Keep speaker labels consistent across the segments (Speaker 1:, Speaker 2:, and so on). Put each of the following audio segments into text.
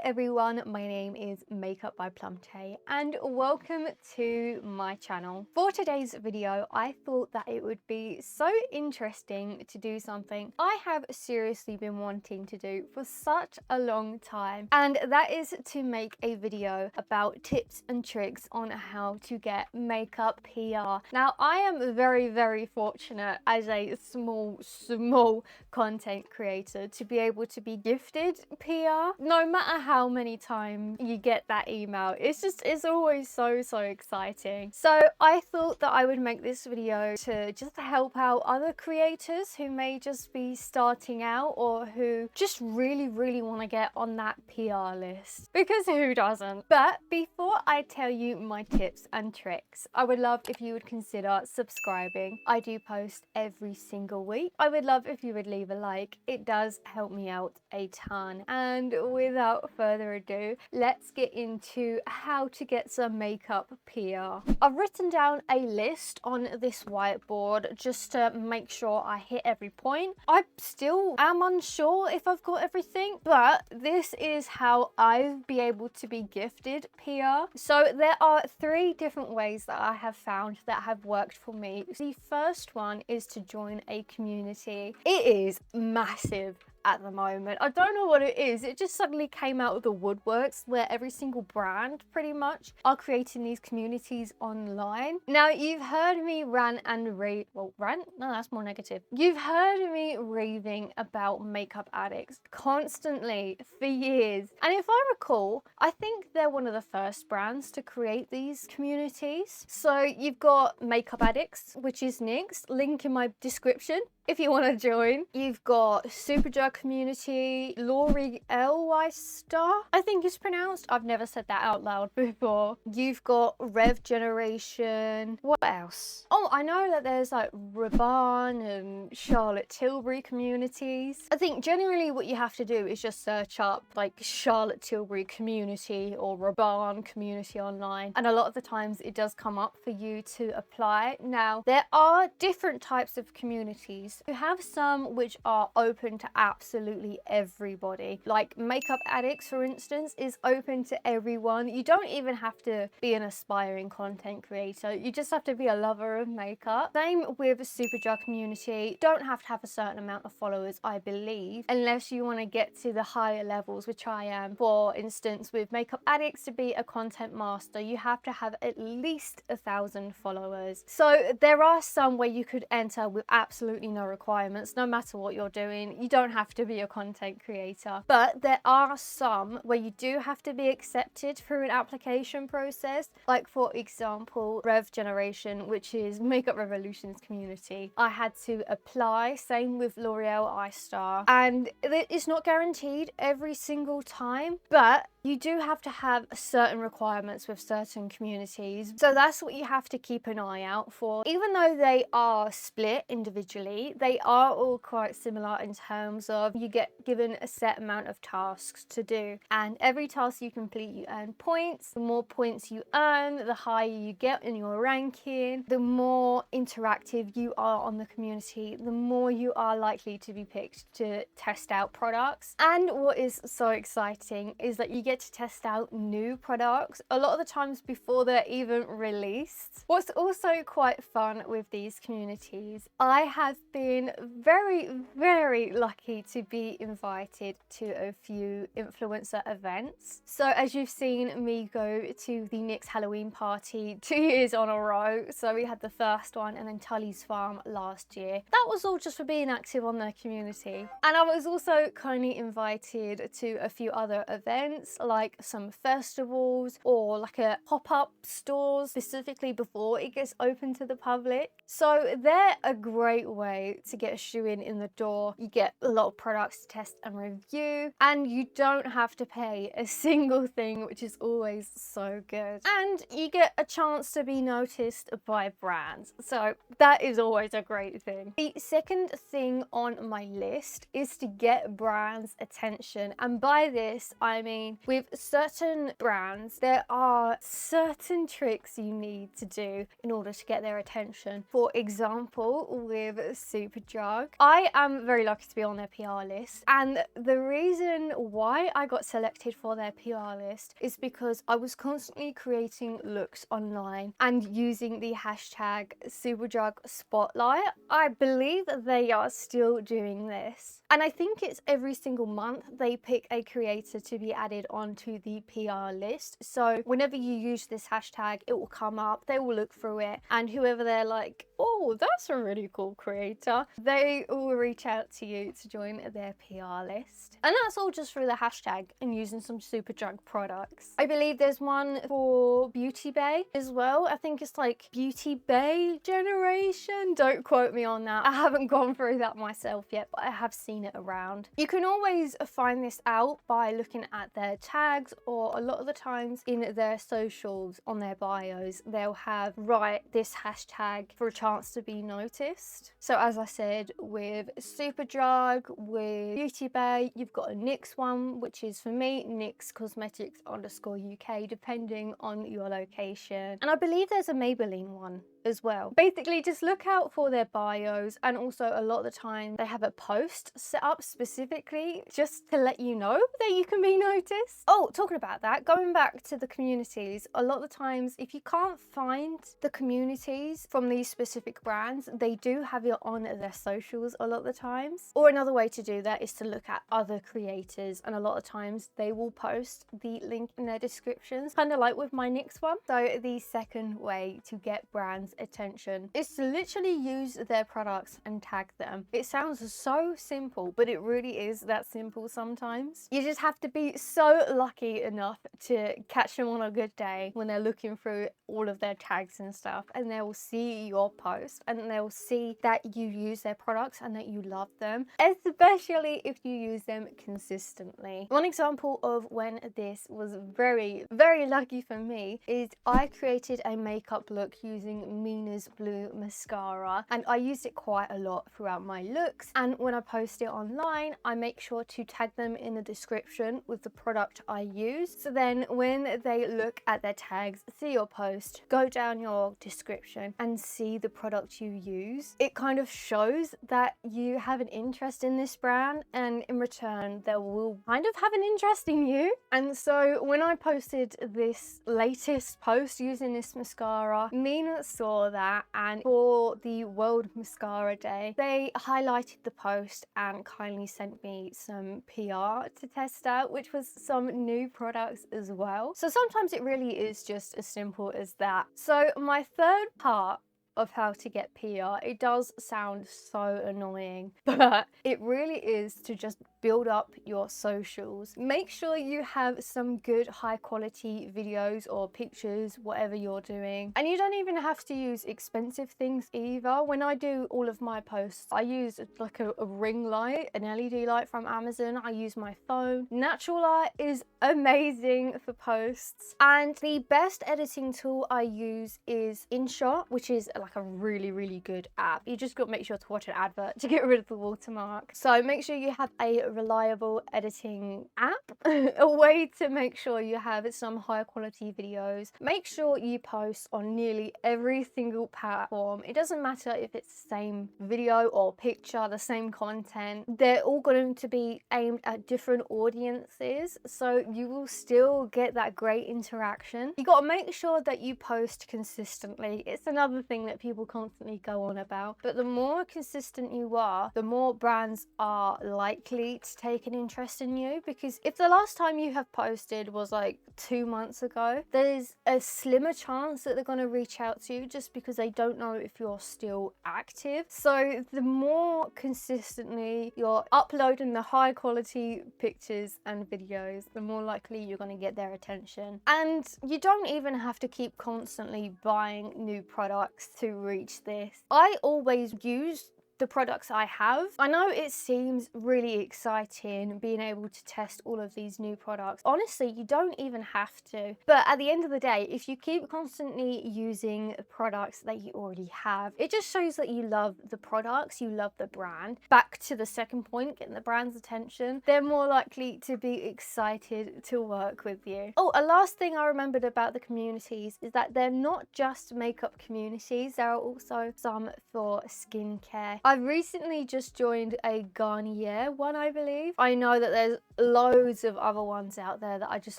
Speaker 1: everyone, my name is Makeup by Plumtay and welcome to my channel. For today's video, I thought that it would be so interesting to do something I have seriously been wanting to do for such a long time, and that is to make a video about tips and tricks on how to get makeup PR. Now, I am very fortunate as a small content creator to be able to be gifted PR. No matter how many times you get that email, it's always so exciting. So I thought that I would make this video to just help out other creators who may just be starting out or who just really want to get on that PR list, because who doesn't? But before I tell you my tips and tricks, I would love if you would consider subscribing. I do post every single week. I would love if you would leave a like. It does help me out a ton. And without further ado, let's get into how to get some makeup PR. I've written down a list on this whiteboard just to make sure I hit every point. I still am unsure if I've got everything, but this is how I've been able to be gifted PR. So there are 3 different ways that I have found that have worked for me. The first one is to join a community. It is massive at the moment. I don't know what it is. It just suddenly came out of the woodworks where every single brand pretty much are creating these communities online. Now, you've heard me rant and rave. Well, rant? No, that's more negative. You've heard me raving about makeup addicts constantly for years. And if I recall, I think they're one of the first brands to create these communities. So you've got Makeup Addicts, which is next. Link in my description if you want to join. You've got Superdrug community, L'Oreal Star, I think it's pronounced. I've never said that out loud before. You've got Rev Generation. What else? Oh, I know that there's like Rabanne and Charlotte Tilbury communities. I think generally what you have to do is just search up like Charlotte Tilbury community or Rabanne community online, and a lot of the times it does come up for you to apply. Now, there are different types of communities. You have some which are open to absolutely everybody. Like Makeup Addicts, for instance, is open to everyone. You don't even have to be an aspiring content creator. You just have to be a lover of makeup. Same with the Superdrug community. Don't have to have a certain amount of followers, I believe, unless you want to get to the higher levels, which I am. For instance, with Makeup Addicts, to be a content master, you have to have at least 1,000 followers. So there are some where you could enter with absolutely no requirements. No matter what you're doing, you don't have to be a content creator. But there are some where you do have to be accepted through an application process. Like, for example, Rev Generation, which is Makeup Revolution's community. I had to apply. Same with L'Oreal iStar. And it's not guaranteed every single time, but you do have to have certain requirements with certain communities. So that's what you have to keep an eye out for. Even though they are split individually, they are all quite similar in terms of you get given a set amount of tasks to do. And every task you complete, you earn points. The more points you earn, the higher you get in your ranking. The more interactive you are on the community, the more you are likely to be picked to test out products. And what is so exciting is that you get to test out new products a lot of the times before they're even released. What's also quite fun with these communities, I have been very lucky to be invited to a few influencer events. So as you've seen me go to the NYX Halloween party 2 years on a row. So we had the first one and then Tully's Farm last year. That was all just for being active on their community. And I was also kindly invited to a few other events, like some festivals or like a pop-up stores specifically before it gets open to the public. So they're a great way to get a shoe in the door. You get a lot of products to test and review, and you don't have to pay a single thing, which is always so good. And you get a chance to be noticed by brands. So that is always a great thing. The second thing on my list is to get brands' attention. And by this, I mean, with certain brands, there are certain tricks you need to do in order to get their attention. For example, with Superdrug, I am very lucky to be on their PR list, and the reason why I got selected for their PR list is because I was constantly creating looks online and using the hashtag Superdrug Spotlight. I believe that they are still doing this, and I think it's every single month they pick a creator to be added onto the PR list. So whenever you use this hashtag, it will come up, they will look through it, and whoever they're like, oh, that's a really cool creator, they will reach out to you to join their PR list. And that's all just through the hashtag and using some Superdrug products. I believe there's one for Beauty Bay as well. I think it's like Beauty Bay Generation. Don't quote me on that. I haven't gone through that myself yet, but I have seen it around. You can always find this out by looking at their tags, or a lot of the times in their socials on their bios, they'll have write this hashtag for a chance to be noticed. So as I said, with Superdrug, with Beauty Bay, you've got a NYX one, which is for me NYX Cosmetics _UK, depending on your location. And I believe there's a Maybelline one as well. Basically, just look out for their bios, and also a lot of the time they have a post set up specifically just to let you know that you can be noticed. Oh, talking about that, going back to the communities, a lot of the times if you can't find the communities from these specific brands, they do have it on their socials a lot of the times. Or another way to do that is to look at other creators, and a lot of times they will post the link in their descriptions, kind of like with my NYX one. So the second way to get brands attention is to literally use their products and tag them. It sounds so simple, but it really is that simple sometimes. You just have to be so lucky enough to catch them on a good day when they're looking through all of their tags and stuff, and they will see your post and they'll see that you use their products and that you love them, especially if you use them consistently. One example of when this was very, very lucky for me is I created a makeup look using Mina's blue mascara, and I used it quite a lot throughout my looks, and when I post it online I make sure to tag them in the description with the product I use, so then when they look at their tags, see your post, go down your description and see the product you use, it kind of shows that you have an interest in this brand, and in return they will kind of have an interest in you. And so when I posted this latest post using this mascara, Mina saw that, and for the World Mascara Day they highlighted the post and kindly sent me some PR to test out, which was some new products as well. So sometimes it really is just as simple as that. So my third part of how to get PR, it does sound so annoying, but it really is to just build up your socials. Make sure you have some good high quality videos or pictures, whatever you're doing, and you don't even have to use expensive things either. When I do all of my posts, I use like a ring light, an LED light from Amazon. I use my phone. Natural light is amazing for posts, and the best editing tool I use is InShot, which is like a really good app. You just got to make sure to watch an advert to get rid of the watermark. So make sure you have a reliable editing app, a way to make sure you have some high quality videos. Make sure you post on nearly every single platform. It doesn't matter if it's the same video or picture, the same content. They're all going to be aimed at different audiences, so you will still get that great interaction. You got to make sure that you post consistently. It's another thing that people constantly go on about, but the more consistent you are, the more brands are likely to take an interest in you, because if the last time you have posted was like 2 months ago, there's a slimmer chance that they're going to reach out to you just because they don't know if you're still active. So the more consistently you're uploading the high quality pictures and videos, the more likely you're going to get their attention. And you don't even have to keep constantly buying new products to reach this. I always use the products I have. I know it seems really exciting being able to test all of these new products. Honestly, you don't even have to. But at the end of the day, if you keep constantly using products that you already have, it just shows that you love the products, you love the brand. Back to the second point, getting the brand's attention, they're more likely to be excited to work with you. Oh, a last thing I remembered about the communities is that they're not just makeup communities, there are also some for skincare. I've recently just joined a Garnier one, I believe. I know that there's loads of other ones out there that I just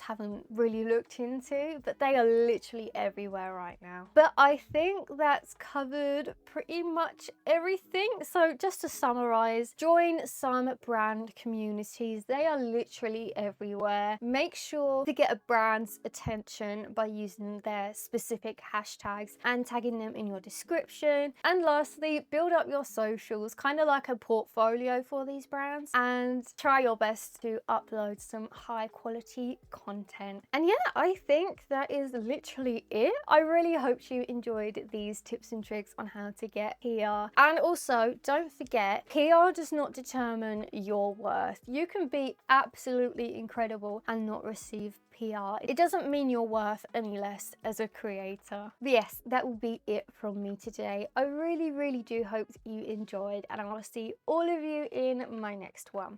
Speaker 1: haven't really looked into, but they are literally everywhere right now. But I think that's covered pretty much everything. So just to summarize, join some brand communities. They are literally everywhere. Make sure to get a brand's attention by using their specific hashtags and tagging them in your description. And lastly, build up your socials, kind of like a portfolio for these brands, and try your best to upload some high quality content. And yeah, I think that is literally it. I really hope you enjoyed these tips and tricks on how to get PR. And also, don't forget, PR does not determine your worth. You can be absolutely incredible and not receive PR. It doesn't mean you're worth any less as a creator. But yes, that will be it from me today. I really do hope you enjoyed, and I want to see all of you in my next one.